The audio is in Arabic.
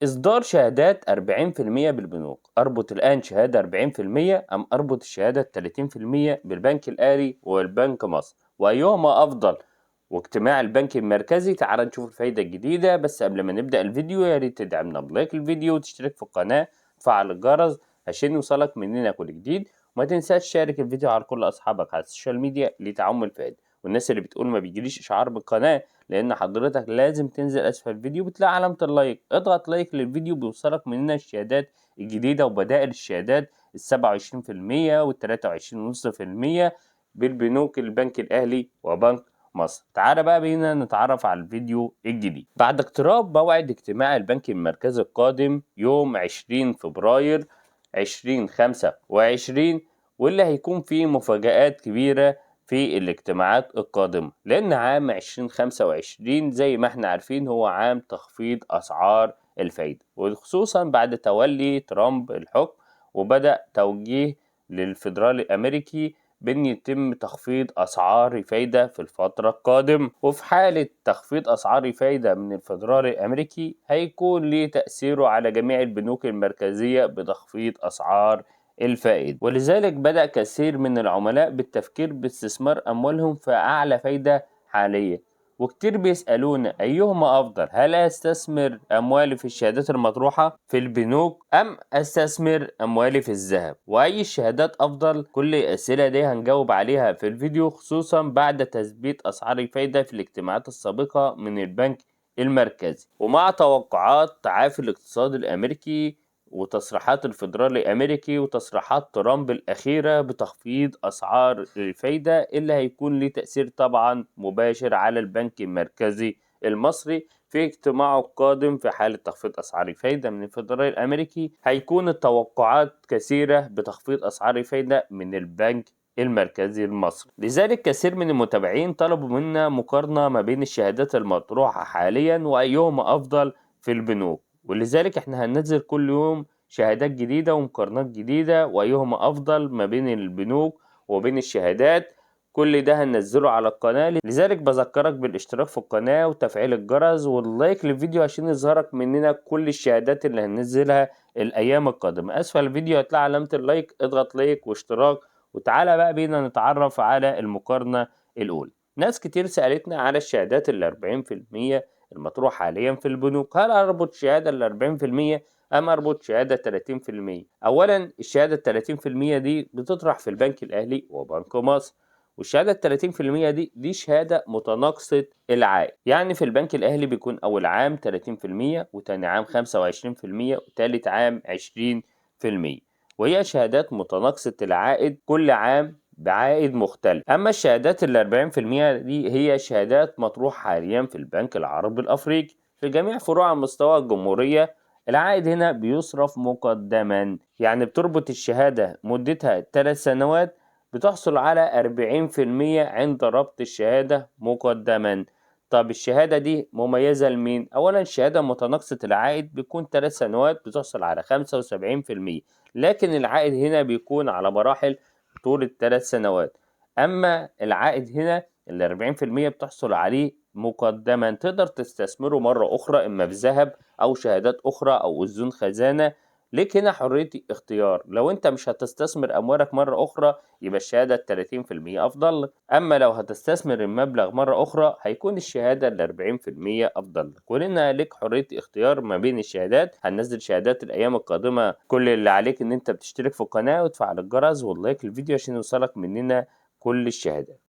إصدار شهادات 40% بالبنوك، أربط الآن شهادة 40% أم أربط الشهادة 30% بالبنك الأهلي والبنك مصر، وأيهما أفضل؟ واجتماع البنك المركزي. تعال نشوف الفايدة الجديدة. بس قبل ما نبدأ الفيديو يا ريت تدعمنا بلايك الفيديو وتشترك في القناة وتفعل الجرس عشان يوصلك مننا كل جديد، وما تنساش تشارك الفيديو على كل أصحابك على السوشيال ميديا لتعم الفائدة. والناس اللي بتقول ما بيجيليش إشعار بالقناة، لان حضرتك لازم تنزل اسفل الفيديو بتلاقي علامة اللايك، اضغط لايك للفيديو بيوصلك مننا الشهادات الجديدة وبدائل الشهادات 27% وال23.5% بالبنوك البنك الاهلي وبنك مصر. تعالى بقى بينا نتعرف على الفيديو الجديد. بعد اقتراب موعد اجتماع البنك المركزي القادم يوم 20 فبراير 2025، واللي هيكون فيه مفاجآت كبيرة في الاجتماعات القادمة، لأن عام 2025 زي ما احنا عارفين هو عام تخفيض أسعار الفايدة، وخصوصا بعد تولي ترامب الحكم وبدأ توجيه للفيدرالي الأمريكي بأن يتم تخفيض أسعار الفايدة في الفترة القادمة. وفي حالة تخفيض أسعار الفايدة من الفيدرالي الأمريكي هيكون ليه تأثيره على جميع البنوك المركزية بتخفيض أسعار الفائد، ولذلك بدأ كثير من العملاء بالتفكير باستثمار أموالهم في أعلى فايدة حاليا. وكتير بيسألونا أيهما أفضل، هل أستثمر أموالي في الشهادات المطروحة في البنوك أم أستثمر أموالي في الذهب، وأي الشهادات أفضل؟ كل الأسئلة دي هنجاوب عليها في الفيديو، خصوصا بعد تثبيت أسعار الفايدة في الاجتماعات السابقة من البنك المركزي، ومع توقعات تعافي الاقتصاد الأمريكي وتصريحات الفيدرالي الأمريكي وتصريحات ترامب الأخيرة بتخفيض أسعار الفايدة، اللي هيكون ليه تأثير طبعا مباشر على البنك المركزي المصري في اجتماعه القادم. في حالة تخفيض أسعار الفايدة من الفيدرالي الأمريكي هيكون التوقعات كثيرة بتخفيض أسعار الفايدة من البنك المركزي المصري. لذلك كثير من المتابعين طلبوا منا مقارنة ما بين الشهادات المطروحة حاليا وأيهما أفضل في البنوك، ولذلك احنا هننزل كل يوم شهادات جديدة ومقارنات جديدة وأيهما أفضل ما بين البنوك وبين الشهادات. كل ده هننزله على القناة، لذلك بذكرك بالاشتراك في القناة وتفعيل الجرس واللايك للفيديو عشان يظهرك مننا كل الشهادات اللي هننزلها الأيام القادمة. أسفل الفيديو هتلاقي علامة اللايك، اضغط لايك واشتراك. وتعالى بقى بينا نتعرف على المقارنة الأولى. ناس كتير سألتنا على الشهادات ال40% المطروح حاليا في البنوك، هل أربط شهادة ال40% أم أربط شهادة 30%؟ أولا الشهادة 30% دي بتطرح في البنك الأهلي وبنك مصر، والشهادة 30% دي شهادة متناقصة العائد، يعني في البنك الأهلي بيكون أول عام 30% وتاني عام 25% وتالت عام 20%، وهي شهادات متناقصة العائد كل عام بعائد مختلف. أما الشهادات ال40% دي هي شهادات مطروحة حاليا في البنك العربي الأفريقي في جميع فروع على مستوى الجمهورية. العائد هنا بيصرف مقدما، يعني بتربط الشهادة مدتها 3 سنوات بتحصل على 40% عند ربط الشهادة مقدما. طب الشهادة دي مميزة لمين؟ أولا الشهادة متناقصة العائد بيكون 3 سنوات بتحصل على 75%، لكن العائد هنا بيكون على مراحل طول ال3 سنوات. أما العائد هنا ال40% بتحصل عليه مقدما، تقدر تستثمره مرة أخرى إما في ذهب أو شهادات أخرى أو أذون خزانة. ليك هنا حرية اختيار، لو أنت مش هتستثمر أموالك مرة أخرى يبقى الشهادة 30% أفضل لك، أما لو هتستثمر المبلغ مرة أخرى هيكون الشهادة 40% أفضل لك. ولنا ليك حرية اختيار ما بين الشهادات. هننزل شهادات الأيام القادمة، كل اللي عليك إن أنت بتشترك في القناة وتفعل الجرس واللايك للفيديو عشان يوصلك مننا كل الشهادات.